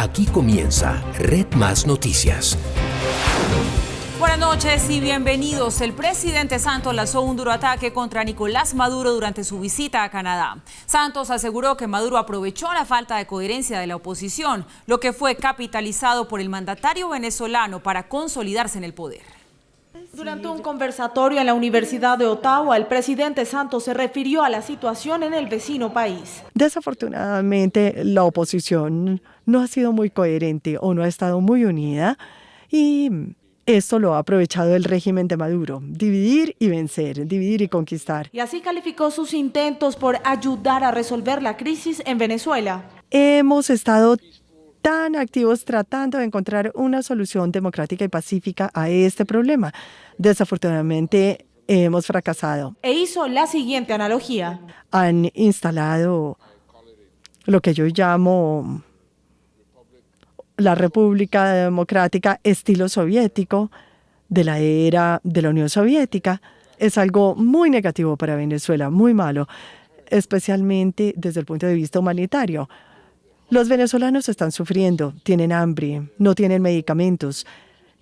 Aquí comienza Red Más Noticias. Buenas noches y bienvenidos. El presidente Santos lanzó un duro ataque contra Nicolás Maduro durante su visita a Canadá. Santos aseguró que Maduro aprovechó la falta de coherencia de la oposición, lo que fue capitalizado por el mandatario venezolano para consolidarse en el poder. Durante un conversatorio en la Universidad de Ottawa, el presidente Santos se refirió a la situación en el vecino país. Desafortunadamente, la oposición no ha sido muy coherente o no ha estado muy unida y esto lo ha aprovechado el régimen de Maduro, dividir y vencer, dividir y conquistar. Y así calificó sus intentos por ayudar a resolver la crisis en Venezuela. Hemos estado tan activos tratando de encontrar una solución democrática y pacífica a este problema. Desafortunadamente, hemos fracasado. E hizo la siguiente analogía. Han instalado lo que yo llamo la República Democrática estilo soviético de la era de la Unión Soviética. Es algo muy negativo para Venezuela, muy malo, especialmente desde el punto de vista humanitario. Los venezolanos están sufriendo, tienen hambre, no tienen medicamentos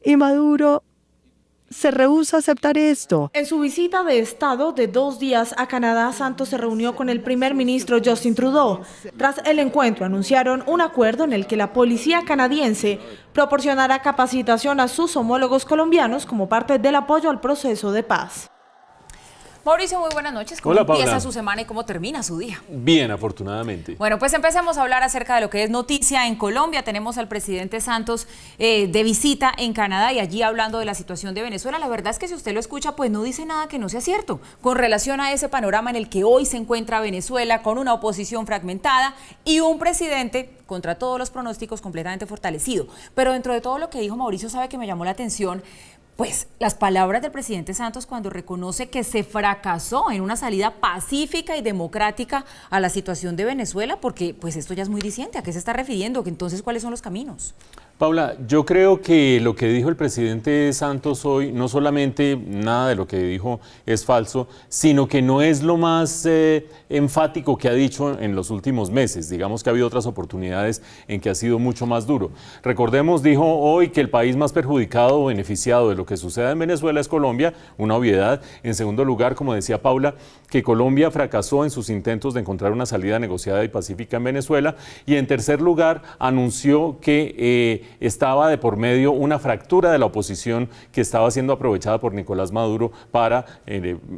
y Maduro se rehúsa a aceptar esto. En su visita de Estado de 2 días a Canadá, Santos se reunió con el primer ministro Justin Trudeau. Tras el encuentro anunciaron un acuerdo en el que la policía canadiense proporcionará capacitación a sus homólogos colombianos como parte del apoyo al proceso de paz. Mauricio, muy buenas noches. ¿Cómo empieza su semana y cómo termina su día? Bien, afortunadamente. Bueno, pues empecemos a hablar acerca de lo que es noticia en Colombia. Tenemos al presidente Santos de visita en Canadá y allí hablando de la situación de Venezuela. La verdad es que si usted lo escucha, pues no dice nada que no sea cierto con relación a ese panorama en el que hoy se encuentra Venezuela, con una oposición fragmentada y un presidente contra todos los pronósticos completamente fortalecido. Pero dentro de todo lo que dijo Mauricio, sabe que me llamó la atención pues las palabras del presidente Santos cuando reconoce que se fracasó en una salida pacífica y democrática a la situación de Venezuela, porque pues esto ya es muy diciente. ¿A qué se está refiriendo? Entonces, ¿cuáles son los caminos? Paula, yo creo que lo que dijo el presidente Santos hoy, no solamente nada de lo que dijo es falso, sino que no es lo más enfático que ha dicho en los últimos meses. Digamos que ha habido otras oportunidades en que ha sido mucho más duro. Recordemos, dijo hoy que el país más perjudicado o beneficiado de lo que suceda en Venezuela es Colombia, una obviedad. En segundo lugar, como decía Paula, que Colombia fracasó en sus intentos de encontrar una salida negociada y pacífica en Venezuela. Y en tercer lugar, anunció que estaba de por medio una fractura de la oposición que estaba siendo aprovechada por Nicolás Maduro para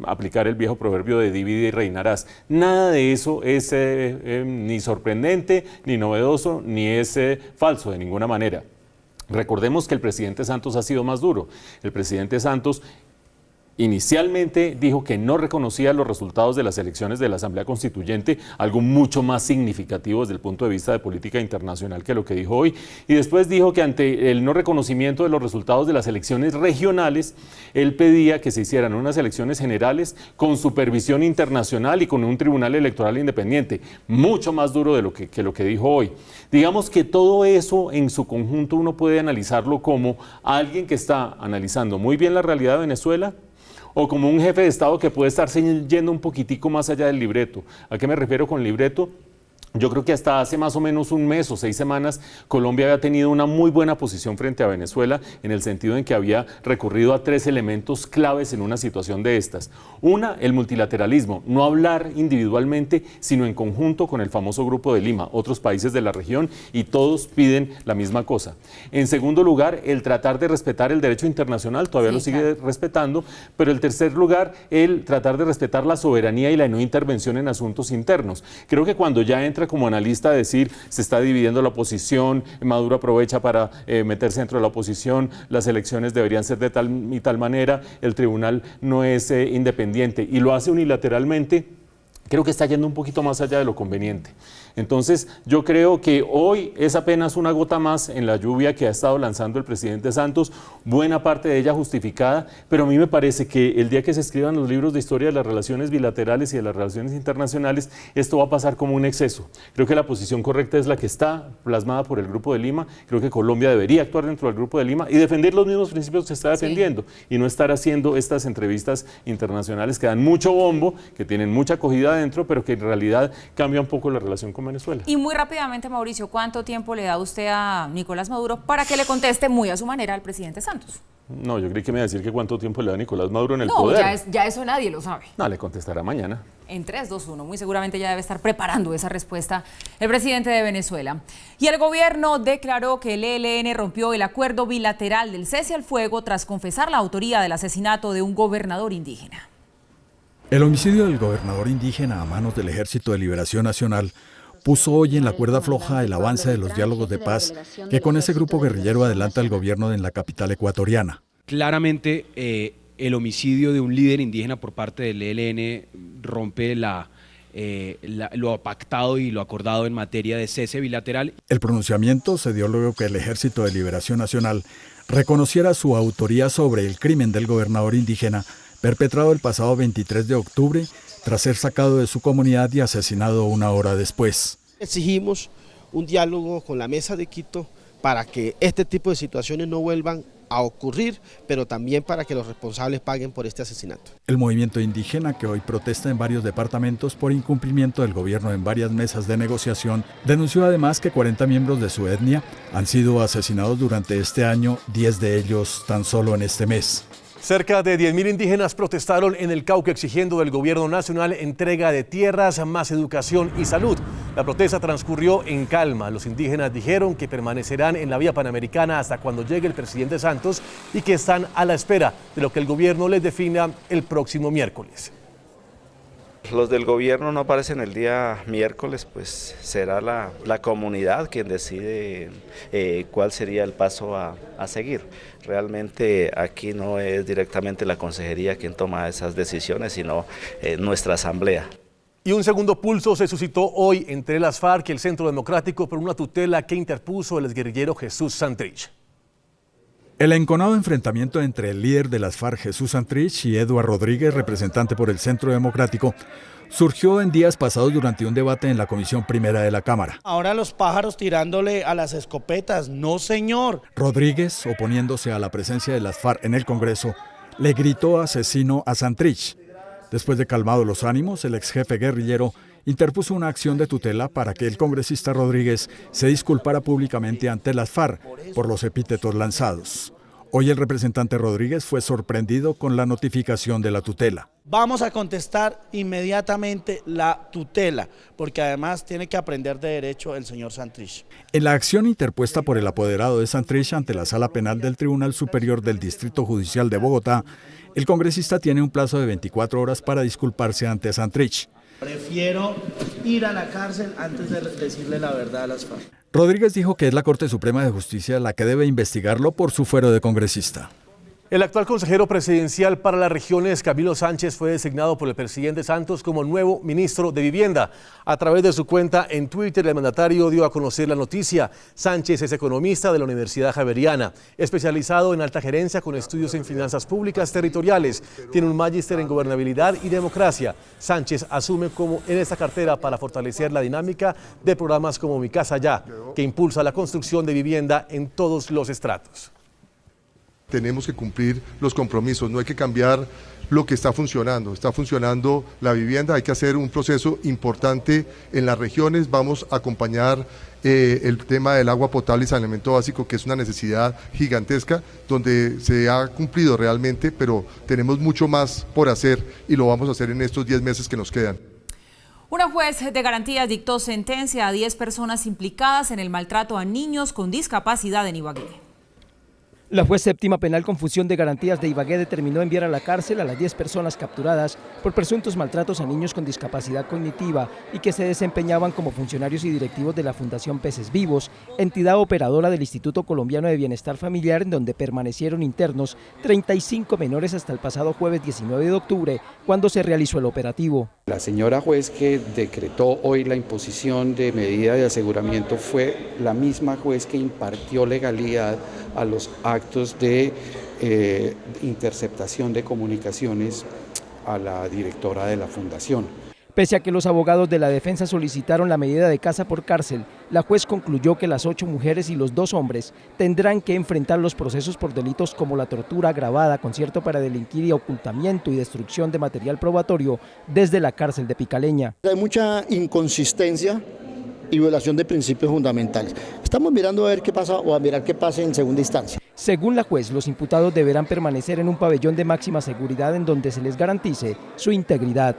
aplicar el viejo proverbio de divide y reinarás. Nada de eso es ni sorprendente, ni novedoso, ni es falso de ninguna manera. Recordemos que el presidente Santos ha sido más duro. El presidente Santos inicialmente dijo que no reconocía los resultados de las elecciones de la Asamblea Constituyente, algo mucho más significativo desde el punto de vista de política internacional que lo que dijo hoy, y después dijo que ante el no reconocimiento de los resultados de las elecciones regionales, él pedía que se hicieran unas elecciones generales con supervisión internacional y con un tribunal electoral independiente, mucho más duro de lo que dijo hoy. Digamos que todo eso en su conjunto uno puede analizarlo como alguien que está analizando muy bien la realidad de Venezuela, o como un jefe de Estado que puede estar yendo un poquitico más allá del libreto. ¿A qué me refiero con libreto? Yo creo que hasta hace más o menos un mes o 6 semanas Colombia había tenido una muy buena posición frente a Venezuela en el sentido en que había recurrido a 3 elementos claves en una situación de estas. Una, el multilateralismo, no hablar individualmente sino en conjunto con el famoso Grupo de Lima, otros países de la región, y todos piden la misma cosa. En segundo lugar, el tratar de respetar el derecho internacional, todavía lo sigue respetando, pero en tercer lugar, el tratar de respetar la soberanía y la no intervención en asuntos internos. Creo que cuando ya entra como analista a decir se está dividiendo la oposición, Maduro aprovecha para meterse dentro de la oposición, las elecciones deberían ser de tal y tal manera, el tribunal no es independiente y lo hace unilateralmente, creo que está yendo un poquito más allá de lo conveniente. Entonces, yo creo que hoy es apenas una gota más en la lluvia que ha estado lanzando el presidente Santos, buena parte de ella justificada, pero a mí me parece que el día que se escriban los libros de historia de las relaciones bilaterales y de las relaciones internacionales, esto va a pasar como un exceso. Creo que la posición correcta es la que está plasmada por el Grupo de Lima. Creo que Colombia debería actuar dentro del Grupo de Lima y defender los mismos principios que está defendiendo, y no estar haciendo estas entrevistas internacionales que dan mucho bombo, que tienen mucha acogida adentro, pero que en realidad cambia un poco la relación con con Venezuela. Y muy rápidamente, Mauricio, ¿cuánto tiempo le da usted a Nicolás Maduro para que le conteste muy a su manera al presidente Santos? No, yo creí que me iba a decir que cuánto tiempo le da Nicolás Maduro en el No, poder. ya eso nadie lo sabe. No, le contestará mañana. En 3, 2, 1, muy seguramente ya debe estar preparando esa respuesta el presidente de Venezuela. Y el gobierno declaró que el ELN rompió el acuerdo bilateral del cese al fuego tras confesar la autoría del asesinato de un gobernador indígena. El homicidio del gobernador indígena a manos del Ejército de Liberación Nacional puso hoy en la cuerda floja el avance de los diálogos de paz que con ese grupo guerrillero adelanta el gobierno en la capital ecuatoriana. Claramente el homicidio de un líder indígena por parte del ELN rompe lo pactado y lo acordado en materia de cese bilateral. El pronunciamiento se dio luego que el Ejército de Liberación Nacional reconociera su autoría sobre el crimen del gobernador indígena perpetrado el pasado 23 de octubre tras ser sacado de su comunidad y asesinado una hora después. Exigimos un diálogo con la Mesa de Quito para que este tipo de situaciones no vuelvan a ocurrir, pero también para que los responsables paguen por este asesinato. El movimiento indígena, que hoy protesta en varios departamentos por incumplimiento del gobierno en varias mesas de negociación, denunció además que 40 miembros de su etnia han sido asesinados durante este año, 10 de ellos tan solo en este mes. Cerca de 10.000 indígenas protestaron en el Cauca exigiendo del gobierno nacional entrega de tierras, más educación y salud. La protesta transcurrió en calma. Los indígenas dijeron que permanecerán en la vía panamericana hasta cuando llegue el presidente Santos y que están a la espera de lo que el gobierno les defina el próximo miércoles. Los del gobierno no aparecen el día miércoles, pues será la comunidad quien decide cuál sería el paso a seguir. Realmente aquí no es directamente la consejería quien toma esas decisiones, sino nuestra asamblea. Y un segundo pulso se suscitó hoy entre las FARC y el Centro Democrático por una tutela que interpuso el exguerrillero Jesús Santrich. El enconado enfrentamiento entre el líder de las FARC, Jesús Santrich, y Eduardo Rodríguez, representante por el Centro Democrático, surgió en días pasados durante un debate en la Comisión Primera de la Cámara. Ahora los pájaros tirándole a las escopetas, no señor. Rodríguez, oponiéndose a la presencia de las FARC en el Congreso, le gritó asesino a Santrich. Después de calmados los ánimos, el ex jefe guerrillero interpuso una acción de tutela para que el congresista Rodríguez se disculpara públicamente ante las FARC por los epítetos lanzados. Hoy el representante Rodríguez fue sorprendido con la notificación de la tutela. Vamos a contestar inmediatamente la tutela, porque además tiene que aprender de derecho el señor Santrich. En la acción interpuesta por el apoderado de Santrich ante la Sala Penal del Tribunal Superior del Distrito Judicial de Bogotá, el congresista tiene un plazo de 24 horas para disculparse ante Santrich. Prefiero ir a la cárcel antes de decirle la verdad a las FARC. Rodríguez dijo que es la Corte Suprema de Justicia la que debe investigarlo por su fuero de congresista. El actual consejero presidencial para las regiones, Camilo Sánchez, fue designado por el presidente Santos como nuevo ministro de Vivienda. A través de su cuenta en Twitter, el mandatario dio a conocer la noticia. Sánchez es economista de la Universidad Javeriana, especializado en alta gerencia con estudios en finanzas públicas territoriales. Tiene un magíster en gobernabilidad y democracia. Sánchez asume en esta cartera para fortalecer la dinámica de programas como Mi Casa Ya, que impulsa la construcción de vivienda en todos los estratos. Tenemos que cumplir los compromisos, no hay que cambiar lo que está funcionando la vivienda, hay que hacer un proceso importante en las regiones, vamos a acompañar el tema del agua potable y saneamiento básico, que es una necesidad gigantesca, donde se ha cumplido realmente, pero tenemos mucho más por hacer y lo vamos a hacer en estos 10 meses que nos quedan. Una juez de garantías dictó sentencia a 10 personas implicadas en el maltrato a niños con discapacidad en Ibagué. La juez séptima penal con función de garantías de Ibagué determinó enviar a la cárcel a las 10 personas capturadas por presuntos maltratos a niños con discapacidad cognitiva y que se desempeñaban como funcionarios y directivos de la Fundación Peces Vivos, entidad operadora del Instituto Colombiano de Bienestar Familiar, en donde permanecieron internos 35 menores hasta el pasado jueves 19 de octubre, cuando se realizó el operativo. La señora juez que decretó hoy la imposición de medida de aseguramiento fue la misma juez que impartió legalidad a los actos de interceptación de comunicaciones a la directora de la fundación. Pese a que los abogados de la defensa solicitaron la medida de casa por cárcel, la juez concluyó que las 8 mujeres y los 2 hombres tendrán que enfrentar los procesos por delitos como la tortura agravada, concierto para delinquir y ocultamiento y destrucción de material probatorio desde la cárcel de Picaleña. Hay mucha inconsistencia y violación de principios fundamentales. Estamos mirando a ver qué pasa o a mirar qué pasa en segunda instancia. Según la juez, los imputados deberán permanecer en un pabellón de máxima seguridad en donde se les garantice su integridad.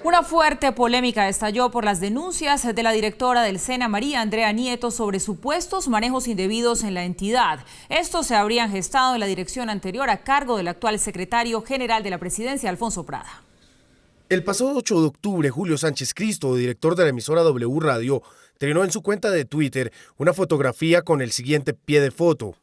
Una fuerte polémica estalló por las denuncias de la directora del SENA, María Andrea Nieto, sobre supuestos manejos indebidos en la entidad. Estos se habrían gestado en la dirección anterior a cargo del actual secretario general de la Presidencia, Alfonso Prada. El pasado 8 de octubre, Julio Sánchez Cristo, director de la emisora W Radio, estrenó en su cuenta de Twitter una fotografía con el siguiente pie de foto.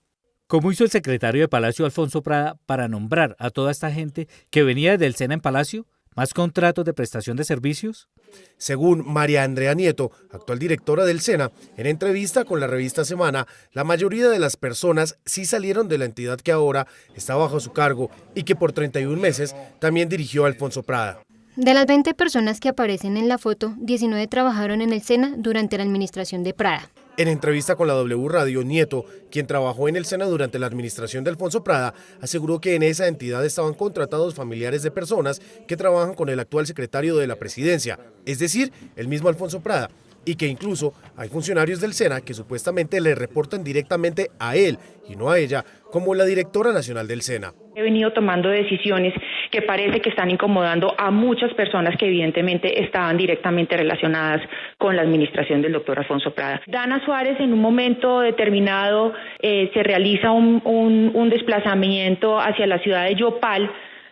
Como hizo el secretario de Palacio, Alfonso Prada, para nombrar a toda esta gente que venía del SENA en Palacio, ¿más contratos de prestación de servicios? Según María Andrea Nieto, actual directora del SENA, en entrevista con la revista Semana, la mayoría de las personas sí salieron de la entidad que ahora está bajo su cargo y que por 31 meses también dirigió a Alfonso Prada. De las 20 personas que aparecen en la foto, 19 trabajaron en el SENA durante la administración de Prada. En entrevista con la W Radio, Nieto, quien trabajó en el SENA durante la administración de Alfonso Prada, aseguró que en esa entidad estaban contratados familiares de personas que trabajan con el actual secretario de la Presidencia, es decir, el mismo Alfonso Prada, y que incluso hay funcionarios del SENA que supuestamente le reportan directamente a él y no a ella, como la directora nacional del SENA. He venido tomando decisiones que parece que están incomodando a muchas personas que evidentemente estaban directamente relacionadas con la administración del doctor Alfonso Prada. Dana Suárez en un momento determinado se realiza un desplazamiento hacia la ciudad de Yopal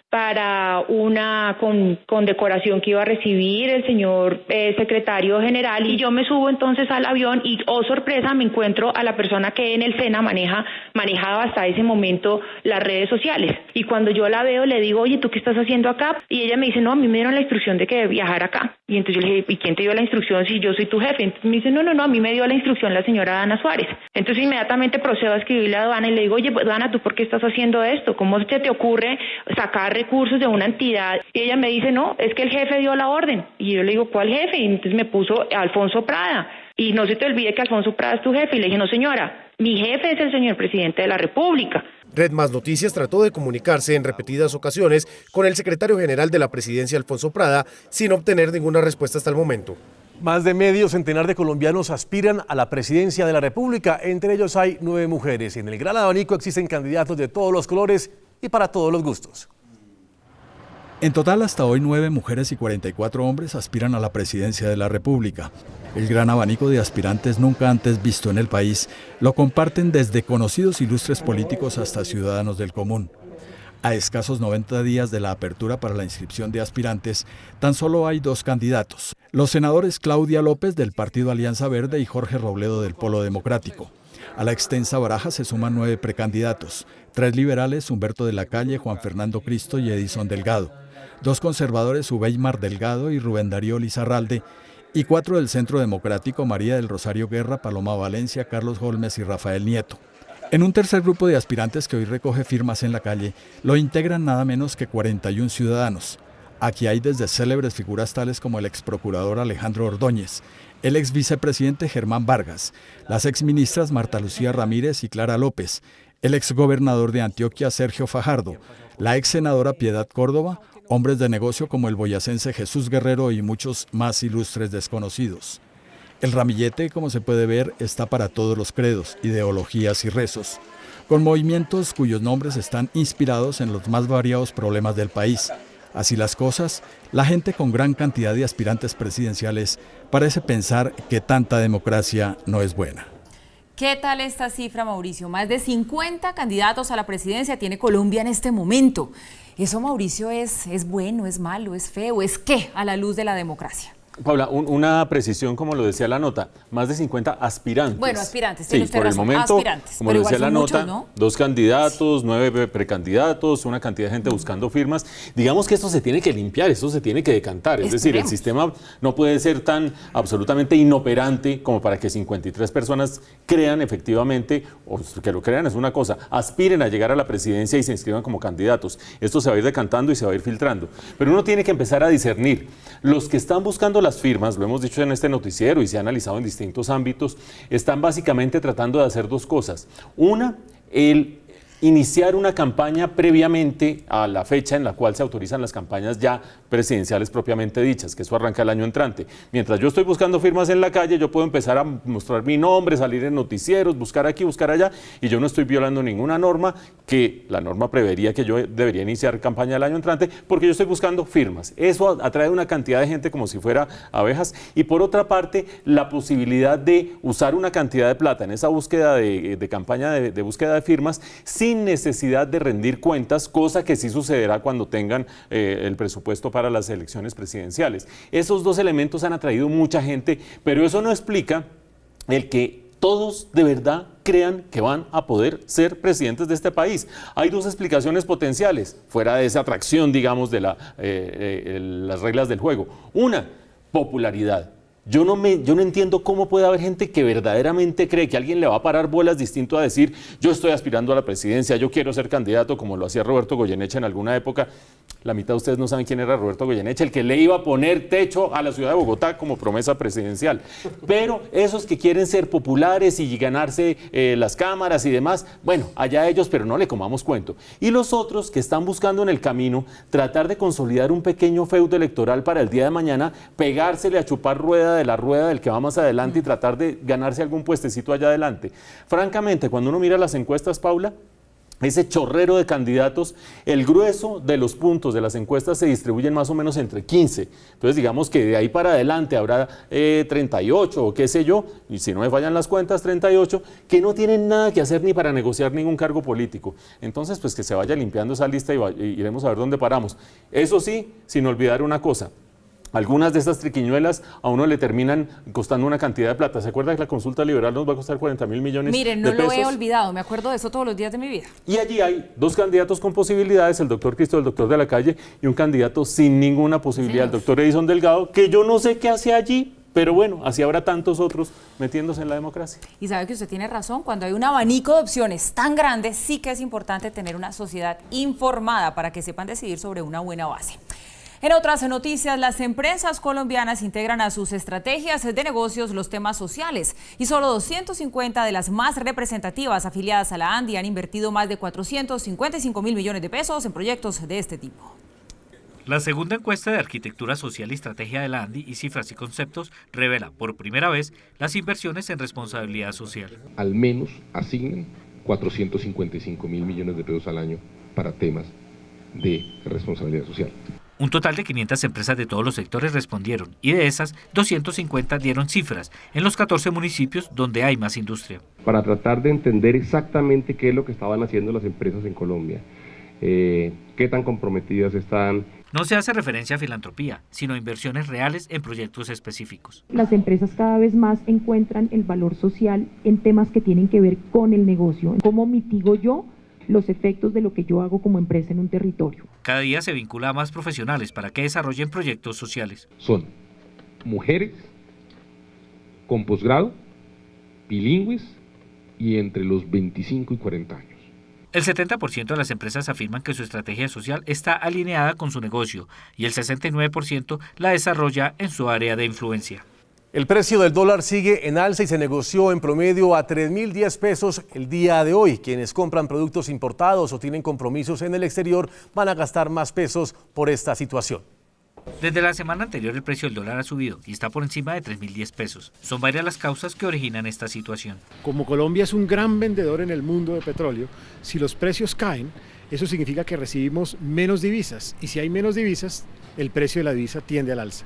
para una condecoración que iba a recibir el señor secretario general, y yo me subo entonces al avión y, oh sorpresa, me encuentro a la persona que en el SENA manejaba hasta ese momento las redes sociales. Y cuando yo la veo le digo, oye, ¿tú qué estás haciendo acá? Y ella me dice, no, a mí me dieron la instrucción de que viajar acá. Y entonces yo le dije, ¿y quién te dio la instrucción si yo soy tu jefe? Entonces me dice, no, a mí me dio la instrucción la señora Dana Suárez. Entonces inmediatamente procedo a escribirle a Dana y le digo, oye, Dana, ¿tú por qué estás haciendo esto? ¿Cómo se te ocurre sacar recursos de una entidad? Y ella me dice, no, es que el jefe dio la orden. Y yo le digo, ¿cuál jefe? Y entonces me puso Alfonso Prada. Y no se te olvide que Alfonso Prada es tu jefe. Y le dije, no señora, mi jefe es el señor presidente de la República. Red Más Noticias trató de comunicarse en repetidas ocasiones con el secretario general de la Presidencia, Alfonso Prada, sin obtener ninguna respuesta hasta el momento. Más de medio centenar de colombianos aspiran a la presidencia de la República. Entre ellos hay 9 mujeres. En el gran abanico existen candidatos de todos los colores y para todos los gustos. En total, hasta hoy 9 mujeres y 44 hombres aspiran a la presidencia de la República. El gran abanico de aspirantes nunca antes visto en el país lo comparten desde conocidos ilustres políticos hasta ciudadanos del común. A escasos 90 días de la apertura para la inscripción de aspirantes, tan solo hay 2 candidatos: los senadores Claudia López del Partido Alianza Verde y Jorge Robledo del Polo Democrático. A la extensa baraja se suman 9 precandidatos: 3 liberales, Humberto de la Calle, Juan Fernando Cristo y Edison Delgado; 2 conservadores, Ubeymar Delgado y Rubén Darío Lizarralde; y 4 del Centro Democrático, María del Rosario Guerra, Paloma Valencia, Carlos Holmes y Rafael Nieto. En un tercer grupo de aspirantes que hoy recoge firmas en la calle, lo integran nada menos que 41 ciudadanos. Aquí hay desde célebres figuras tales como el exprocurador Alejandro Ordóñez, el exvicepresidente Germán Vargas, las exministras Marta Lucía Ramírez y Clara López, el exgobernador de Antioquia Sergio Fajardo, la exsenadora Piedad Córdoba, hombres de negocio como el boyacense Jesús Guerrero y muchos más ilustres desconocidos. El ramillete, como se puede ver, está para todos los credos, ideologías y rezos, con movimientos cuyos nombres están inspirados en los más variados problemas del país. Así las cosas, la gente con gran cantidad de aspirantes presidenciales parece pensar que tanta democracia no es buena. ¿Qué tal esta cifra, Mauricio? Más de 50 candidatos a la presidencia tiene Colombia en este momento. ¿Eso, Mauricio, es bueno, es malo, es feo, es qué a la luz de la democracia? Paula, una precisión, como lo decía la nota, más de 50 aspirantes. Bueno, aspirantes, sí, por el momento, aspirantes, como lo decía la nota, muchos, ¿no? 2 candidatos, 9 precandidatos, una cantidad de gente buscando firmas. Digamos que esto se tiene que limpiar, esto se tiene que decantar. Es decir, el sistema no puede ser tan absolutamente inoperante como para que 53 personas crean efectivamente, o que lo crean es una cosa, aspiren a llegar a la presidencia y se inscriban como candidatos. Esto se va a ir decantando y se va a ir filtrando. Pero uno tiene que empezar a discernir. Los que están buscando las firmas, lo hemos dicho en este noticiero y se ha analizado en distintos ámbitos, están básicamente tratando de hacer 2 cosas. Una, el iniciar una campaña previamente a la fecha en la cual se autorizan las campañas ya presidenciales propiamente dichas, que eso arranca el año entrante. Mientras yo estoy buscando firmas en la calle, yo puedo empezar a mostrar mi nombre, salir en noticieros, buscar aquí, buscar allá, y yo no estoy violando ninguna norma, que la norma prevería que yo debería iniciar campaña el año entrante, porque yo estoy buscando firmas. Eso atrae una cantidad de gente como si fuera abejas, y por otra parte, la posibilidad de usar una cantidad de plata en esa búsqueda de campaña de búsqueda de firmas, sin necesidad de rendir cuentas, cosa que sí sucederá cuando tengan el presupuesto para las elecciones presidenciales. Esos dos elementos han atraído mucha gente, pero eso no explica el que todos de verdad crean que van a poder ser presidentes de este país. Hay dos explicaciones potenciales, fuera de esa atracción, digamos, de las reglas del juego. Una, popularidad. Yo no entiendo cómo puede haber gente que verdaderamente cree que alguien le va a parar bolas distinto a decir yo estoy aspirando a la presidencia, yo quiero ser candidato, como lo hacía Roberto Goyeneche en alguna época. La mitad de ustedes no saben quién era Roberto Goyeneche, el que le iba a poner techo a la ciudad de Bogotá como promesa presidencial. Pero esos que quieren ser populares y ganarse las cámaras y demás, bueno, allá ellos, pero no le comamos cuento. Y los otros que están buscando en el camino tratar de consolidar un pequeño feudo electoral para el día de mañana, pegársele a chupar rueda de la rueda del que va más adelante y tratar de ganarse algún puestecito allá adelante. Francamente, cuando uno mira las encuestas, Paula, ese chorrero de candidatos, el grueso de los puntos de las encuestas se distribuyen más o menos entre 15. Entonces digamos que de ahí para adelante habrá 38 o qué sé yo, y si no me fallan las cuentas, 38, que no tienen nada que hacer ni para negociar ningún cargo político. Entonces pues que se vaya limpiando esa lista y iremos a ver dónde paramos. Eso sí, sin olvidar una cosa. Algunas de estas triquiñuelas a uno le terminan costando una cantidad de plata. ¿Se acuerda que la consulta liberal nos va a costar 40.000 millones de pesos? Miren, no lo he olvidado, me acuerdo de eso todos los días de mi vida. Y allí hay dos candidatos con posibilidades, el doctor Cristo, el doctor de la Calle, y un candidato sin ninguna posibilidad, el doctor Edison Delgado, que yo no sé qué hace allí, pero bueno, así habrá tantos otros metiéndose en la democracia. Y sabe que usted tiene razón, cuando hay un abanico de opciones tan grande, sí que es importante tener una sociedad informada para que sepan decidir sobre una buena base. En otras noticias, las empresas colombianas integran a sus estrategias de negocios los temas sociales y solo 250 de las más representativas afiliadas a la ANDI han invertido más de 455.000 millones de pesos en proyectos de este tipo. La segunda encuesta de Arquitectura Social y Estrategia de la ANDI y Cifras y Conceptos revela por primera vez las inversiones en responsabilidad social. Al menos asignan 455.000 millones de pesos al año para temas de responsabilidad social. Un total de 500 empresas de todos los sectores respondieron y de esas 250 dieron cifras en los 14 municipios donde hay más industria. Para tratar de entender exactamente qué es lo que estaban haciendo las empresas en Colombia, qué tan comprometidas están. No se hace referencia a filantropía, sino a inversiones reales en proyectos específicos. Las empresas cada vez más encuentran el valor social en temas que tienen que ver con el negocio. ¿Cómo mitigo yo los efectos de lo que yo hago como empresa en un territorio? Cada día se vincula a más profesionales para que desarrollen proyectos sociales. Son mujeres con posgrado, bilingües y entre los 25 y 40 años. El 70% de las empresas afirman que su estrategia social está alineada con su negocio y el 69% la desarrolla en su área de influencia. El precio del dólar sigue en alza y se negoció en promedio a 3.010 pesos el día de hoy. Quienes compran productos importados o tienen compromisos en el exterior van a gastar más pesos por esta situación. Desde la semana anterior el precio del dólar ha subido y está por encima de 3.010 pesos. Son varias las causas que originan esta situación. Como Colombia es un gran vendedor en el mundo de petróleo, si los precios caen, eso significa que recibimos menos divisas. Y si hay menos divisas, el precio de la divisa tiende al alza.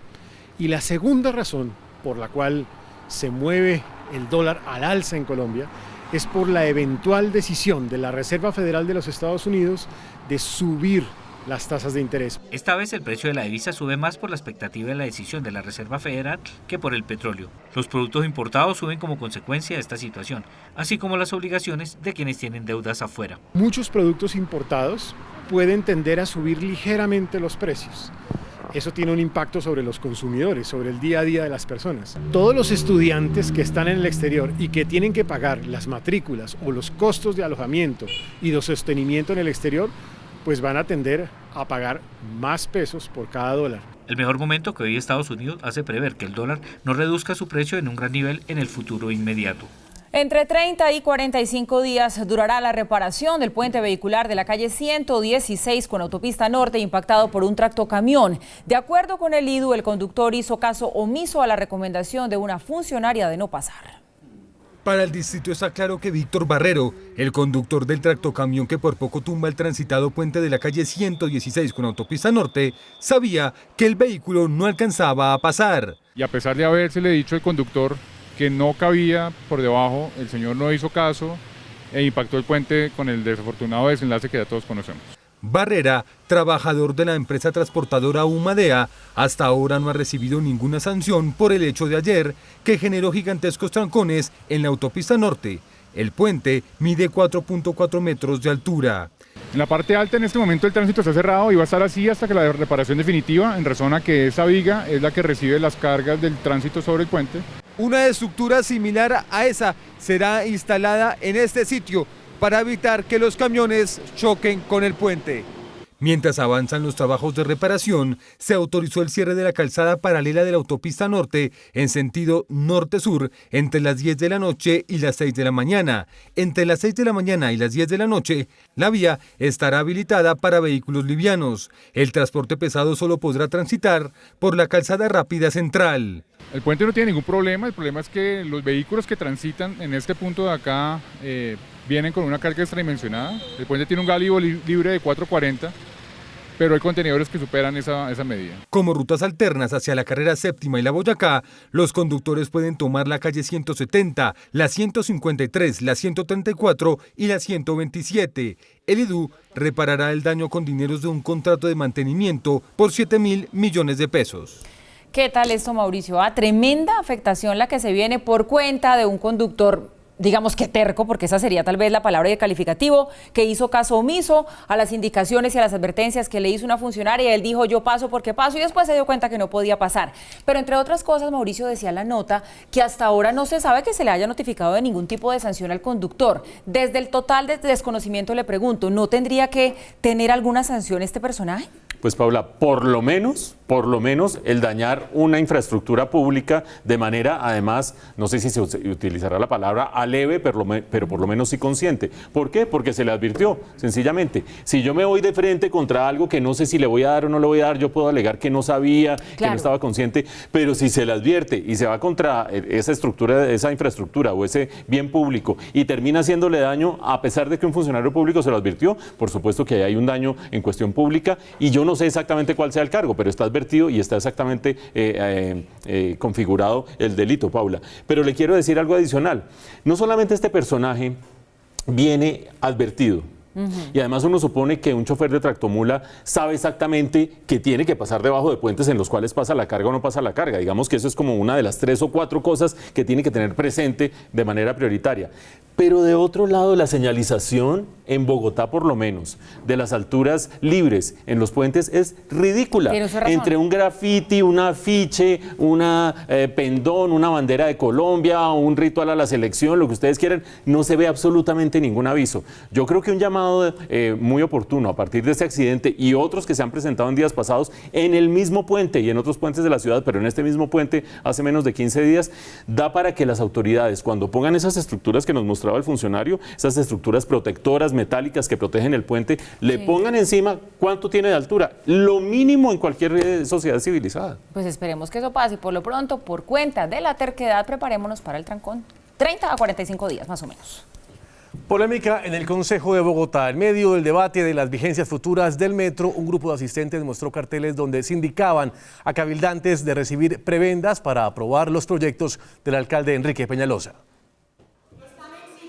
Y la segunda razón por la cual se mueve el dólar al alza en Colombia es por la eventual decisión de la Reserva Federal de los Estados Unidos de subir las tasas de interés. Esta vez el precio de la divisa sube más por la expectativa de la decisión de la Reserva Federal que por el petróleo. Los productos importados suben como consecuencia de esta situación, así como las obligaciones de quienes tienen deudas afuera. Muchos productos importados pueden tender a subir ligeramente los precios. Eso tiene un impacto sobre los consumidores, sobre el día a día de las personas. Todos los estudiantes que están en el exterior y que tienen que pagar las matrículas o los costos de alojamiento y de sostenimiento en el exterior, pues van a tender a pagar más pesos por cada dólar. El mejor momento que hoy Estados Unidos hace prever que el dólar no reduzca su precio en un gran nivel en el futuro inmediato. Entre 30 y 45 días durará la reparación del puente vehicular de la calle 116 con autopista norte impactado por un tractocamión. De acuerdo con el IDU, el conductor hizo caso omiso a la recomendación de una funcionaria de no pasar. Para el distrito está claro que Víctor Barrero, el conductor del tractocamión que por poco tumba el transitado puente de la calle 116 con autopista norte, sabía que el vehículo no alcanzaba a pasar. Y a pesar de habérsele dicho al conductor que no cabía por debajo, el señor no hizo caso e impactó el puente con el desafortunado desenlace que ya todos conocemos. Barrera, trabajador de la empresa transportadora Humadea, hasta ahora no ha recibido ninguna sanción por el hecho de ayer que generó gigantescos trancones en la autopista norte. El puente mide 4.4 metros de altura. En la parte alta en este momento el tránsito está cerrado y va a estar así hasta que la reparación definitiva, en razón a que esa viga es la que recibe las cargas del tránsito sobre el puente. Una estructura similar a esa será instalada en este sitio para evitar que los camiones choquen con el puente. Mientras avanzan los trabajos de reparación, se autorizó el cierre de la calzada paralela de la autopista norte en sentido norte-sur entre las 10 de la noche y las 6 de la mañana. Entre las 6 de la mañana y las 10 de la noche, la vía estará habilitada para vehículos livianos. El transporte pesado solo podrá transitar por la calzada rápida central. El puente no tiene ningún problema, el problema es que los vehículos que transitan en este punto de acá vienen con una carga extradimensionada. El puente tiene un gálibo libre de 440, pero hay contenedores que superan esa medida. Como rutas alternas hacia la carrera séptima y la Boyacá, los conductores pueden tomar la calle 170, la 153, la 134 y la 127. El IDU reparará el daño con dineros de un contrato de mantenimiento por 7.000 millones de pesos. ¿Qué tal esto, Mauricio? Tremenda afectación la que se viene por cuenta de un conductor, digamos que terco, porque esa sería tal vez la palabra de calificativo, que hizo caso omiso a las indicaciones y a las advertencias que le hizo una funcionaria. Él dijo, yo paso porque paso, y después se dio cuenta que no podía pasar. Pero entre otras cosas, Mauricio, decía la nota que hasta ahora no se sabe que se le haya notificado de ningún tipo de sanción al conductor. Desde el total de desconocimiento le pregunto, ¿no tendría que tener alguna sanción este personaje? Pues Paula, por lo menos el dañar una infraestructura pública de manera, además, no sé si se utilizará la palabra aleve, pero por lo menos sí consciente. ¿Por qué? Porque se le advirtió, sencillamente. Si yo me voy de frente contra algo que no sé si le voy a dar o no le voy a dar, yo puedo alegar que no sabía, claro, que no estaba consciente, pero si se le advierte y se va contra esa estructura, esa infraestructura o ese bien público y termina haciéndole daño, a pesar de que un funcionario público se lo advirtió, por supuesto que hay un daño en cuestión pública y yo no sé exactamente cuál sea el cargo, pero está advertido y está exactamente configurado el delito, Paula. Pero le quiero decir algo adicional. No solamente este personaje viene advertido, y además uno supone que un chofer de tractomula sabe exactamente que tiene que pasar debajo de puentes en los cuales pasa la carga o no pasa la carga. Digamos que eso es como una de las 3 o 4 cosas que tiene que tener presente de manera prioritaria. Pero de otro lado, la señalización en Bogotá, por lo menos, de las alturas libres en los puentes es ridícula. Entre un grafiti, un afiche, una pendón, una bandera de Colombia, un ritual a la selección, lo que ustedes quieran, no se ve absolutamente ningún aviso. Yo creo que un llamado muy oportuno a partir de este accidente y otros que se han presentado en días pasados en el mismo puente y en otros puentes de la ciudad, pero en este mismo puente hace menos de 15 días, da para que las autoridades, cuando pongan esas estructuras que nos mostraba el funcionario, esas estructuras protectoras metálicas que protegen el puente, le pongan encima cuánto tiene de altura, lo mínimo en cualquier sociedad civilizada. Pues esperemos que eso pase y por lo pronto, por cuenta de la terquedad, preparémonos para el trancón. 30 a 45 días más o menos. Polémica en el Consejo de Bogotá. En medio del debate de las vigencias futuras del metro, un grupo de asistentes mostró carteles donde se indicaban a cabildantes de recibir prebendas para aprobar los proyectos del alcalde Enrique Peñalosa.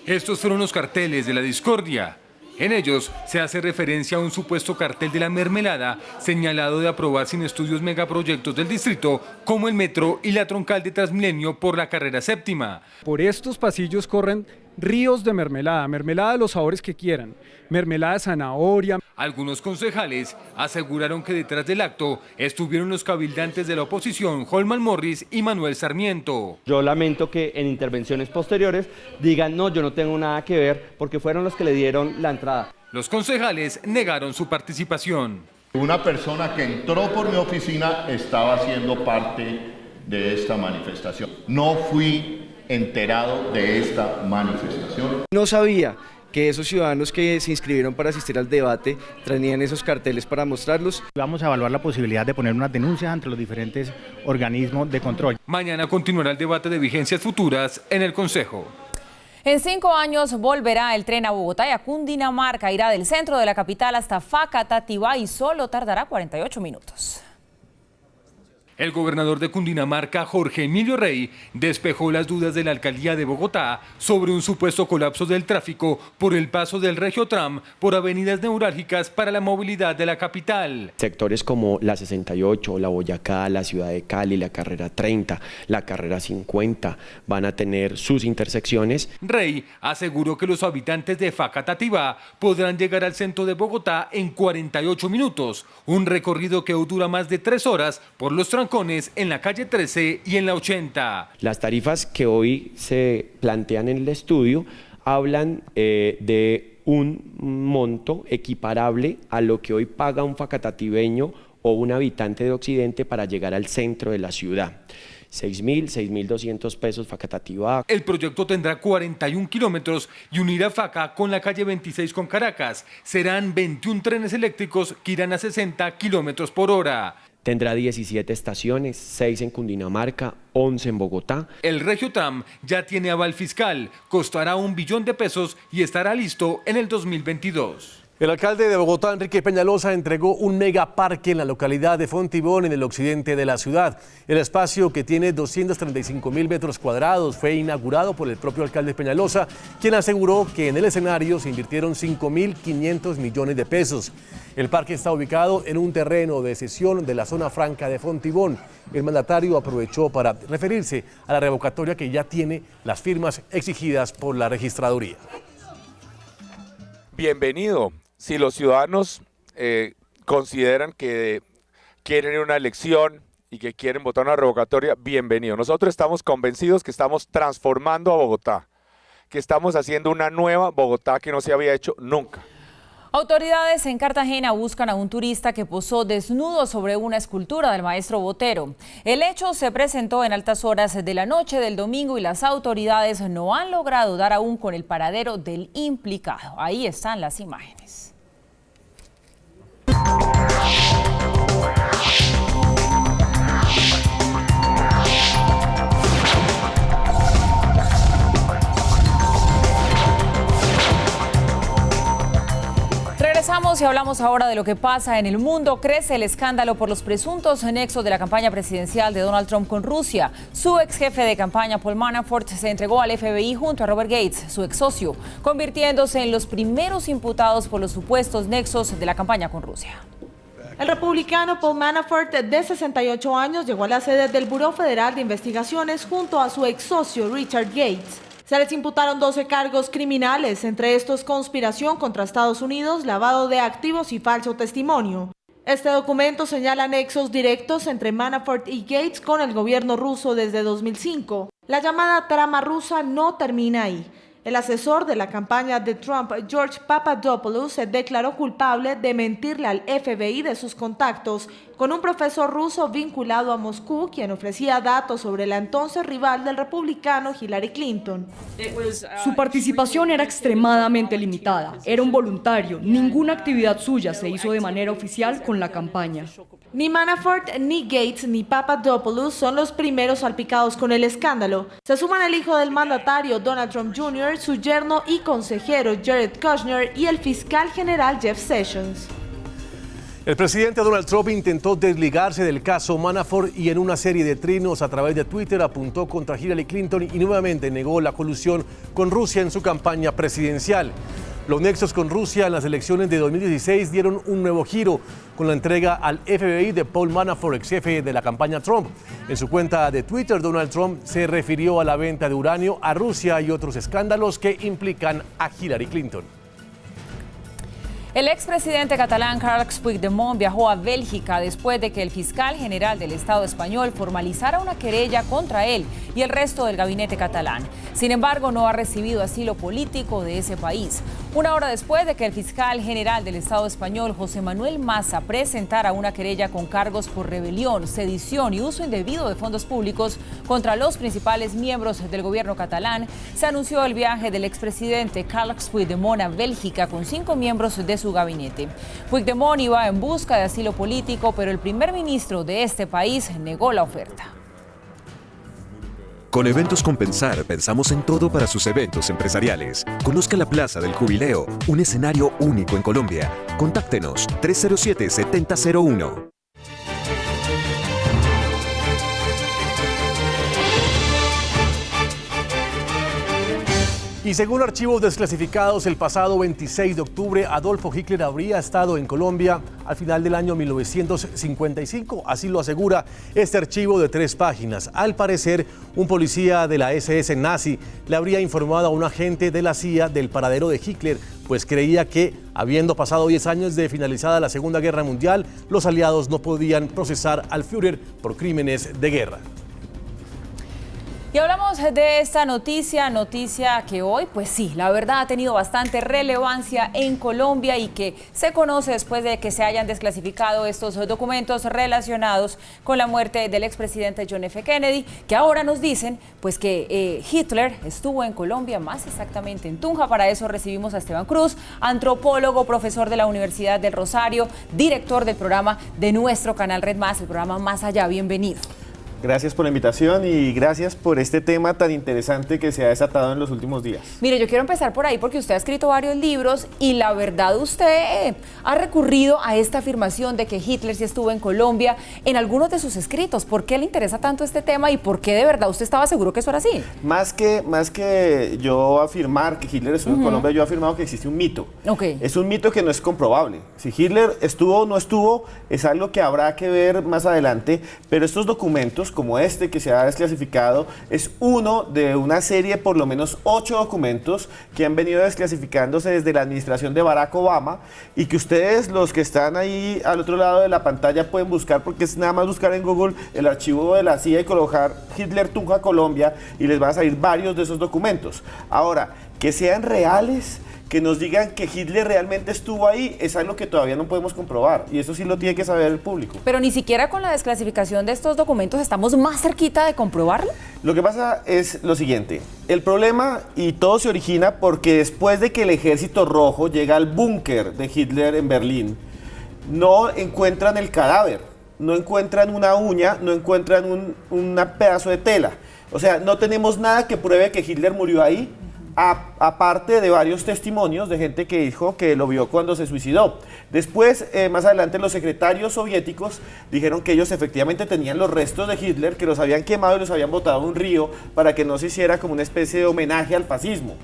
Estos fueron los carteles de la discordia. En ellos se hace referencia a un supuesto cartel de la mermelada señalado de aprobar sin estudios megaproyectos del distrito como el metro y la troncal de Transmilenio por la carrera séptima. Por estos pasillos corren ríos de mermelada, mermelada de los sabores que quieran, mermelada de zanahoria. Algunos concejales aseguraron que detrás del acto estuvieron los cabildantes de la oposición, Holman Morris y Manuel Sarmiento. Yo lamento que en intervenciones posteriores digan, no, yo no tengo nada que ver, porque fueron los que le dieron la entrada. Los concejales negaron su participación. Una persona que entró por mi oficina estaba siendo parte de esta manifestación. No fui enterado de esta manifestación. No sabía que esos ciudadanos que se inscribieron para asistir al debate traían esos carteles para mostrarlos. Vamos a evaluar la posibilidad de poner unas denuncias ante los diferentes organismos de control. Mañana continuará el debate de vigencias futuras en el Consejo. En 5 años volverá el tren a Bogotá y a Cundinamarca. Irá del centro de la capital hasta Facatativá y solo tardará 48 minutos. El gobernador de Cundinamarca, Jorge Emilio Rey, despejó las dudas de la alcaldía de Bogotá sobre un supuesto colapso del tráfico por el paso del Regiotram por avenidas neurálgicas para la movilidad de la capital. Sectores como la 68, la Boyacá, la ciudad de Cali, la carrera 30, la carrera 50 van a tener sus intersecciones. Rey aseguró que los habitantes de Facatativá podrán llegar al centro de Bogotá en 48 minutos, un recorrido que dura más de 3 horas por los trancones en la calle 13 y en la 80. Las tarifas que hoy se plantean en el estudio hablan de un monto equiparable a lo que hoy paga un facatativeño o un habitante de Occidente para llegar al centro de la ciudad. 6.200 pesos Facatativá. El proyecto tendrá 41 kilómetros y unirá Faca con la calle 26 con Caracas. Serán 21 trenes eléctricos que irán a 60 kilómetros por hora. Tendrá 17 estaciones, 6 en Cundinamarca, 11 en Bogotá. El Regiotram ya tiene aval fiscal, costará $1 billón y estará listo en el 2022. El alcalde de Bogotá, Enrique Peñalosa, entregó un megaparque en la localidad de Fontibón, en el occidente de la ciudad. El espacio, que tiene 235.000 metros cuadrados, fue inaugurado por el propio alcalde Peñalosa, quien aseguró que en el escenario se invirtieron 5.500 millones de pesos. El parque está ubicado en un terreno de cesión de la zona franca de Fontibón. El mandatario aprovechó para referirse a la revocatoria que ya tiene las firmas exigidas por la registraduría. Bienvenido. Si los ciudadanos consideran que quieren ir a una elección y que quieren votar una revocatoria, bienvenido. Nosotros estamos convencidos que estamos transformando a Bogotá, que estamos haciendo una nueva Bogotá que no se había hecho nunca. Autoridades en Cartagena buscan a un turista que posó desnudo sobre una escultura del maestro Botero. El hecho se presentó en altas horas de la noche del domingo y las autoridades no han logrado dar aún con el paradero del implicado. Ahí están las imágenes. Regresamos y hablamos ahora de lo que pasa en el mundo. Crece el escándalo por los presuntos nexos de la campaña presidencial de Donald Trump con Rusia. Su ex jefe de campaña, Paul Manafort, se entregó al FBI junto a Robert Gates, su ex socio, convirtiéndose en los primeros imputados por los supuestos nexos de la campaña con Rusia. El republicano Paul Manafort, de 68 años, llegó a la sede del Buró Federal de Investigaciones junto a su ex socio Richard Gates. Se les imputaron 12 cargos criminales, entre estos conspiración contra Estados Unidos, lavado de activos y falso testimonio. Este documento señala nexos directos entre Manafort y Gates con el gobierno ruso desde 2005. La llamada trama rusa no termina ahí. El asesor de la campaña de Trump, George Papadopoulos, se declaró culpable de mentirle al FBI de sus contactos con un profesor ruso vinculado a Moscú, quien ofrecía datos sobre la entonces rival del republicano Hillary Clinton. Su participación era extremadamente limitada, era un voluntario, ninguna actividad suya se hizo de manera oficial con la campaña. Ni Manafort, ni Gates, ni Papadopoulos son los primeros salpicados con el escándalo. Se suman el hijo del mandatario, Donald Trump Jr., su yerno y consejero, Jared Kushner, y el fiscal general, Jeff Sessions. El presidente Donald Trump intentó desligarse del caso Manafort y en una serie de trinos a través de Twitter apuntó contra Hillary Clinton y nuevamente negó la colusión con Rusia en su campaña presidencial. Los nexos con Rusia en las elecciones de 2016 dieron un nuevo giro con la entrega al FBI de Paul Manafort, ex jefe de la campaña Trump. En su cuenta de Twitter, Donald Trump se refirió a la venta de uranio a Rusia y otros escándalos que implican a Hillary Clinton. El expresidente catalán Carles Puigdemont viajó a Bélgica después de que el fiscal general del Estado español formalizara una querella contra él y el resto del gabinete catalán. Sin embargo, no ha recibido asilo político de ese país. Una hora después de que el fiscal general del Estado español, José Manuel Maza, presentara una querella con cargos por rebelión, sedición y uso indebido de fondos públicos contra los principales miembros del gobierno catalán, se anunció el viaje del expresidente Carles Puigdemont a Bélgica con 5 miembros de su gabinete. Puigdemont iba en busca de asilo político, pero el primer ministro de este país negó la oferta. Con Eventos Compensar pensamos en todo para sus eventos empresariales. Conozca la Plaza del Jubileo, un escenario único en Colombia. Contáctenos 307-7001. Y según archivos desclasificados, el pasado 26 de octubre, Adolfo Hitler habría estado en Colombia al final del año 1955. Así lo asegura este archivo de 3 páginas. Al parecer, un policía de la SS nazi le habría informado a un agente de la CIA del paradero de Hitler, pues creía que, habiendo pasado 10 años de finalizada la Segunda Guerra Mundial, los aliados no podían procesar al Führer por crímenes de guerra. Y hablamos de esta noticia que hoy, pues sí, la verdad ha tenido bastante relevancia en Colombia y que se conoce después de que se hayan desclasificado estos documentos relacionados con la muerte del expresidente John F. Kennedy, que ahora nos dicen pues que Hitler estuvo en Colombia, más exactamente en Tunja. Para eso recibimos a Esteban Cruz, antropólogo, profesor de la Universidad del Rosario, director del programa de nuestro canal Red Más, el programa Más Allá. Bienvenido. Gracias por la invitación y gracias por este tema tan interesante que se ha desatado en los últimos días. Mire, yo quiero empezar por ahí porque usted ha escrito varios libros y la verdad usted ha recurrido a esta afirmación de que Hitler sí estuvo en Colombia en algunos de sus escritos. ¿Por qué le interesa tanto este tema y por qué de verdad usted estaba seguro que eso era así? Más que yo afirmar que Hitler estuvo en Colombia, yo he afirmado que existe un mito. Es un mito que no es comprobable. Si Hitler estuvo o no estuvo es algo que habrá que ver más adelante, pero estos documentos como este que se ha desclasificado es uno de una serie, por lo menos 8 documentos que han venido desclasificándose desde la administración de Barack Obama y que ustedes, los que están ahí al otro lado de la pantalla, pueden buscar, porque es nada más buscar en Google el archivo de la CIA y colocar Hitler Tunja Colombia y les van a salir varios de esos documentos. Ahora, que sean reales, que nos digan que Hitler realmente estuvo ahí, es algo que todavía no podemos comprobar y eso sí lo tiene que saber el público. Pero ni siquiera con la desclasificación de estos documentos estamos más cerquita de comprobarlo. Lo que pasa es lo siguiente, el problema, y todo se origina porque después de que el Ejército Rojo llega al búnker de Hitler en Berlín, no encuentran el cadáver, no encuentran una uña, no encuentran un pedazo de tela. O sea, no tenemos nada que pruebe que Hitler murió ahí, aparte de varios testimonios de gente que dijo que lo vio cuando se suicidó. Después, más adelante, los secretarios soviéticos dijeron que ellos efectivamente tenían los restos de Hitler, que los habían quemado y los habían botado a un río para que no se hiciera como una especie de homenaje al fascismo.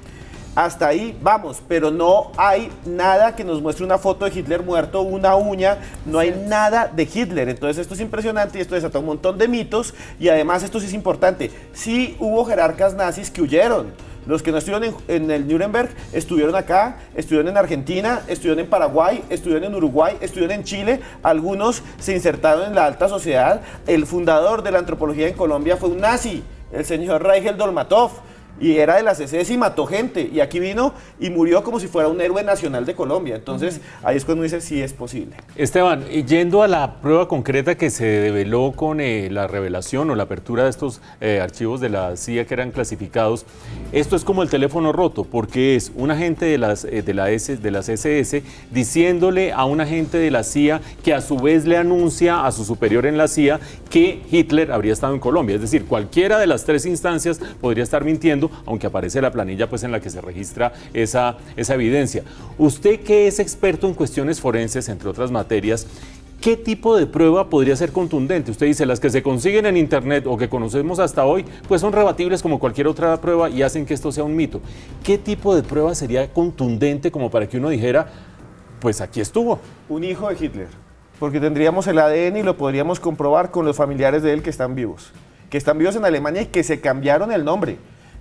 Hasta ahí vamos, pero no hay nada que nos muestre una foto de Hitler muerto, una uña, no hay nada de Hitler. Entonces esto es impresionante y esto desata un montón de mitos y además esto sí es importante. Sí hubo jerarcas nazis que huyeron. Los que no estuvieron en el Nuremberg estuvieron acá, estuvieron en Argentina, estuvieron en Paraguay, estuvieron en Uruguay, estuvieron en Chile. Algunos se insertaron en la alta sociedad. El fundador de la antropología en Colombia fue un nazi, el señor Reichel Dolmatov. Y era de las SS y mató gente. Y aquí vino y murió como si fuera un héroe nacional de Colombia. Entonces, ahí es cuando dice sí es posible. Esteban, yendo a la prueba concreta que se develó con la revelación o la apertura de estos archivos de la CIA que eran clasificados, esto es como el teléfono roto, porque es un agente de las SS diciéndole a un agente de la CIA que a su vez le anuncia a su superior en la CIA que Hitler habría estado en Colombia. Es decir, cualquiera de las 3 instancias podría estar mintiendo, aunque aparece la planilla pues en la que se registra esa evidencia. Usted, que es experto en cuestiones forenses, entre otras materias, ¿qué tipo de prueba podría ser contundente? Usted dice, las que se consiguen en internet o que conocemos hasta hoy, pues son rebatibles como cualquier otra prueba y hacen que esto sea un mito. ¿Qué tipo de prueba sería contundente como para que uno dijera, pues aquí estuvo? Un hijo de Hitler, porque tendríamos el ADN y lo podríamos comprobar con los familiares de él que están vivos en Alemania y que se cambiaron el nombre.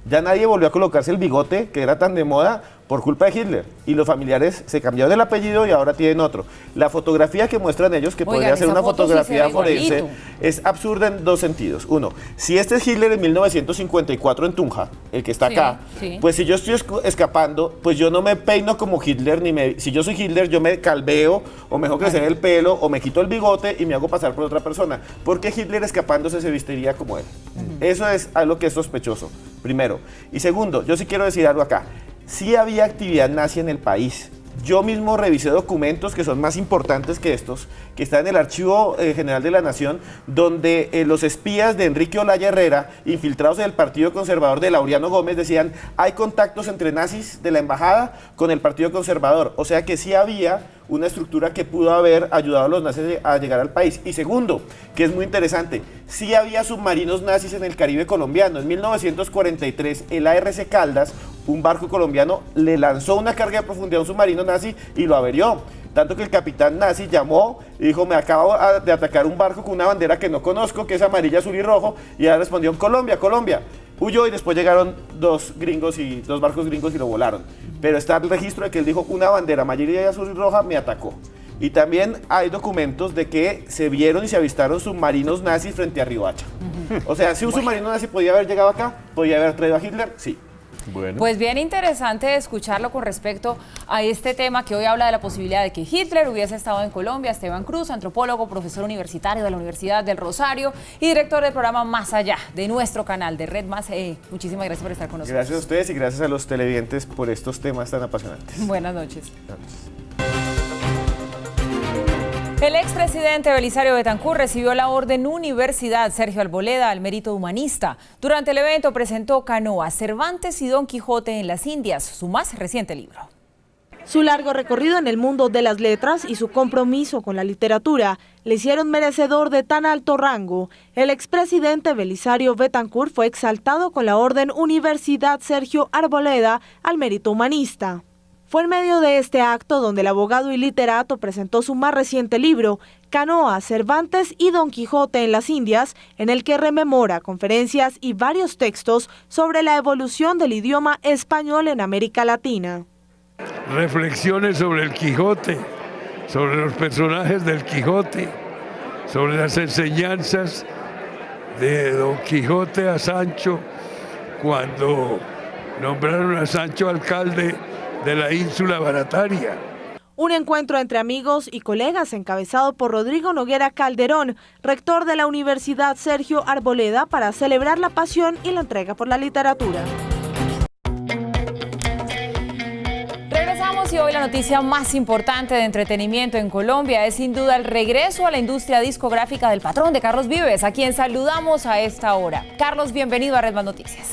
Ya nadie volvió a colocarse el bigote, que era tan de moda, por culpa de Hitler. Y los familiares se cambiaron el apellido y ahora tienen otro. La fotografía que muestran ellos, que podría ser una fotografía forense, es absurda en dos sentidos. Uno, si este es Hitler en 1954 en Tunja, el que está acá, pues si yo estoy escapando, pues yo no me peino como Hitler, si yo soy Hitler, yo me calveo, o me dejo crecer el pelo, o me quito el bigote y me hago pasar por otra persona. ¿Por qué Hitler escapándose se vestiría como él? Eso es algo que es sospechoso, primero. Y segundo, yo sí quiero decir algo acá. Sí había actividad nazi en el país. Yo mismo revisé documentos que son más importantes que estos, que están en el Archivo General de la Nación, donde los espías de Enrique Olaya Herrera, infiltrados en el Partido Conservador de Laureano Gómez, decían, hay contactos entre nazis de la embajada con el Partido Conservador. O sea que sí había una estructura que pudo haber ayudado a los nazis a llegar al país. Y segundo, que es muy interesante, sí había submarinos nazis en el Caribe colombiano. En 1943, el ARC Caldas, un barco colombiano, le lanzó una carga de profundidad a un submarino nazi y lo averió. Tanto que el capitán nazi llamó y dijo, me acabo de atacar un barco con una bandera que no conozco, que es amarilla, azul y rojo, y él respondió, Colombia, Colombia. Huyó y después llegaron dos barcos gringos y lo volaron. Pero está el registro de que él dijo, una bandera amarilla, azul y roja me atacó. Y también hay documentos de que se vieron y se avistaron submarinos nazis frente a Riohacha. O sea, si un submarino nazi podía haber llegado acá, podía haber traído a Hitler, sí. Bueno. Pues bien interesante escucharlo con respecto a este tema que hoy habla de la posibilidad de que Hitler hubiese estado en Colombia. Esteban Cruz, antropólogo, profesor universitario de la Universidad del Rosario y director del programa Más Allá de nuestro canal de Red Más. Muchísimas gracias por estar con nosotros. Gracias a ustedes y gracias a los televidentes por estos temas tan apasionantes. Buenas noches. El expresidente Belisario Betancur recibió la Orden Universidad Sergio Arboleda al Mérito Humanista. Durante el evento presentó Canoa, Cervantes y Don Quijote en las Indias, su más reciente libro. Su largo recorrido en el mundo de las letras y su compromiso con la literatura le hicieron merecedor de tan alto rango. El expresidente Belisario Betancur fue exaltado con la Orden Universidad Sergio Arboleda al Mérito Humanista. Fue en medio de este acto donde el abogado y literato presentó su más reciente libro, Canoa, Cervantes y Don Quijote en las Indias, en el que rememora conferencias y varios textos sobre la evolución del idioma español en América Latina. Reflexiones sobre el Quijote, sobre los personajes del Quijote, sobre las enseñanzas de Don Quijote a Sancho cuando nombraron a Sancho alcalde de la ínsula Barataria. Un encuentro entre amigos y colegas encabezado por Rodrigo Noguera Calderón, rector de la Universidad Sergio Arboleda, para celebrar la pasión y la entrega por la literatura. Regresamos y hoy la noticia más importante de entretenimiento en Colombia es sin duda el regreso a la industria discográfica del patrón de Carlos Vives, a quien saludamos a esta hora. Carlos, bienvenido a Red Más Noticias.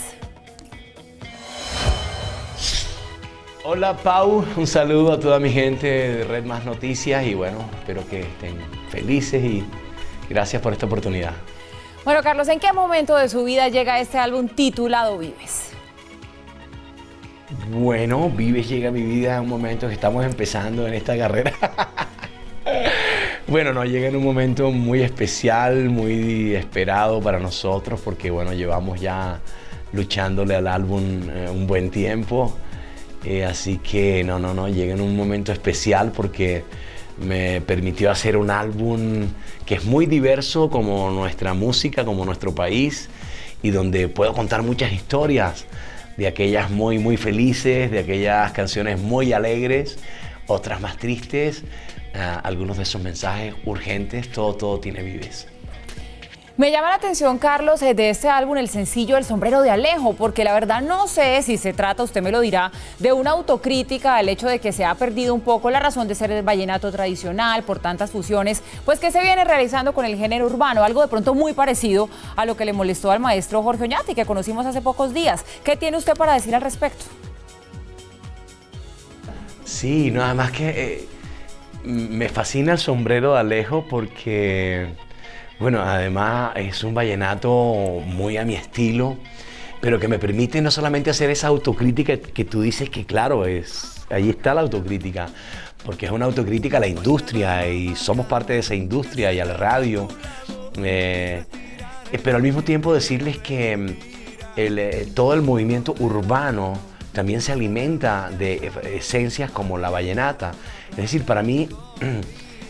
Hola Pau, un saludo a toda mi gente de Red Más Noticias y bueno, espero que estén felices y gracias por esta oportunidad. Bueno Carlos, ¿en qué momento de su vida llega este álbum titulado Vives? Bueno, Vives llega a mi vida en un momento que estamos empezando en esta carrera. Bueno, nos llega en un momento muy especial, muy esperado para nosotros porque bueno, llevamos ya luchándole al álbum un buen tiempo. Así que llega en un momento especial porque me permitió hacer un álbum que es muy diverso como nuestra música, como nuestro país y donde puedo contar muchas historias de aquellas muy, muy felices, de aquellas canciones muy alegres, otras más tristes, algunos de esos mensajes urgentes, todo tiene Vives. Me llama la atención, Carlos, de este álbum el sencillo El sombrero de Alejo, porque la verdad no sé si se trata, usted me lo dirá, de una autocrítica al hecho de que se ha perdido un poco la razón de ser el vallenato tradicional por tantas fusiones, pues que se viene realizando con el género urbano, algo de pronto muy parecido a lo que le molestó al maestro Jorge Oñate, que conocimos hace pocos días. ¿Qué tiene usted para decir al respecto? Sí, nada más que me fascina El sombrero de Alejo porque... Bueno, además es un vallenato muy a mi estilo, pero que me permite no solamente hacer esa autocrítica que tú dices que claro, ahí está la autocrítica, porque es una autocrítica a la industria y somos parte de esa industria y a la radio, pero al mismo tiempo decirles que todo el movimiento urbano también se alimenta de esencias como la vallenata. Es decir, para mí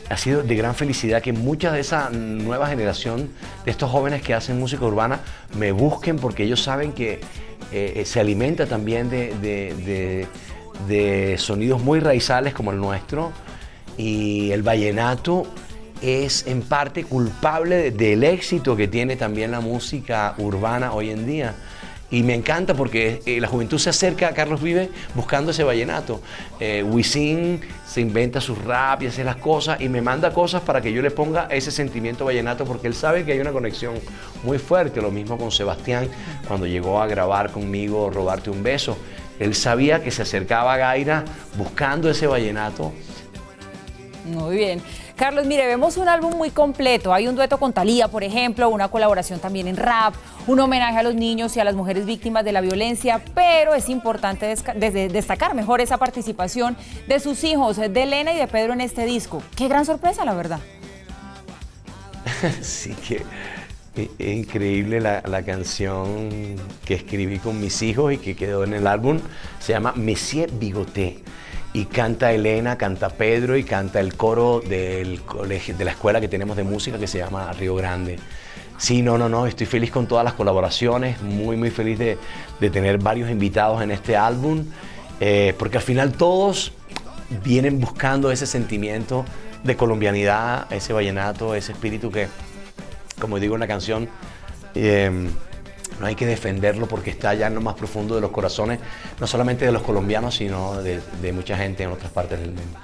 ha sido de gran felicidad que muchas de esa nueva generación de estos jóvenes que hacen música urbana me busquen, porque ellos saben que se alimenta también de sonidos muy raizales como el nuestro, y el vallenato es en parte culpable del éxito que tiene también la música urbana hoy en día. Y me encanta porque la juventud se acerca a Carlos Vives buscando ese vallenato. Wisin se inventa su rap y hace las cosas y me manda cosas para que yo le ponga ese sentimiento vallenato, porque él sabe que hay una conexión muy fuerte. Lo mismo con Sebastián, cuando llegó a grabar conmigo Robarte un beso. Él sabía que se acercaba a Gaira buscando ese vallenato. Muy bien. Carlos, mire, vemos un álbum muy completo. Hay un dueto con Thalía, por ejemplo, una colaboración también en rap, un homenaje a los niños y a las mujeres víctimas de la violencia, pero es importante destacar mejor esa participación de sus hijos, de Elena y de Pedro en este disco. Qué gran sorpresa, la verdad. Sí, que es increíble la canción que escribí con mis hijos y que quedó en el álbum. Se llama Monsieur Bigoté. Y canta Elena, canta Pedro y canta el coro del colegio, de la escuela que tenemos de música que se llama Río Grande. Sí, no, estoy feliz con todas las colaboraciones, muy feliz de tener varios invitados en este álbum, porque al final todos vienen buscando ese sentimiento de colombianidad, ese vallenato, ese espíritu que, como digo en la canción, no hay que defenderlo porque está allá en lo más profundo de los corazones, no solamente de los colombianos, sino de mucha gente en otras partes del mundo.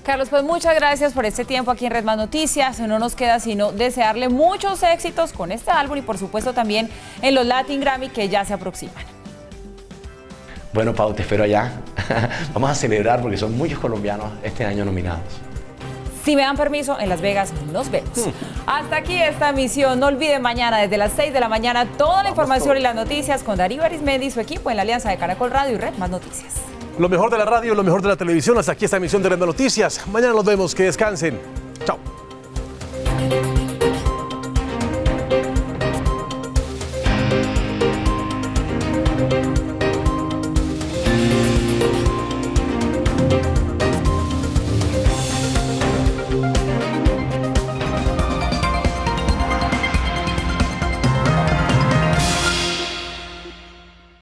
Carlos, pues muchas gracias por este tiempo aquí en Red Más Noticias. No nos queda sino desearle muchos éxitos con este álbum y por supuesto también en los Latin Grammy que ya se aproximan. Bueno, Pau, te espero allá. Vamos a celebrar porque son muchos colombianos este año nominados. Si me dan permiso, en Las Vegas nos vemos. Hasta aquí esta emisión. No olviden mañana desde las 6 de la mañana toda la información y las noticias con Darío Arismendi y su equipo en la alianza de Caracol Radio y Red Más Noticias. Lo mejor de la radio, lo mejor de la televisión. Hasta aquí esta emisión de Red Más Noticias. Mañana nos vemos. Que descansen.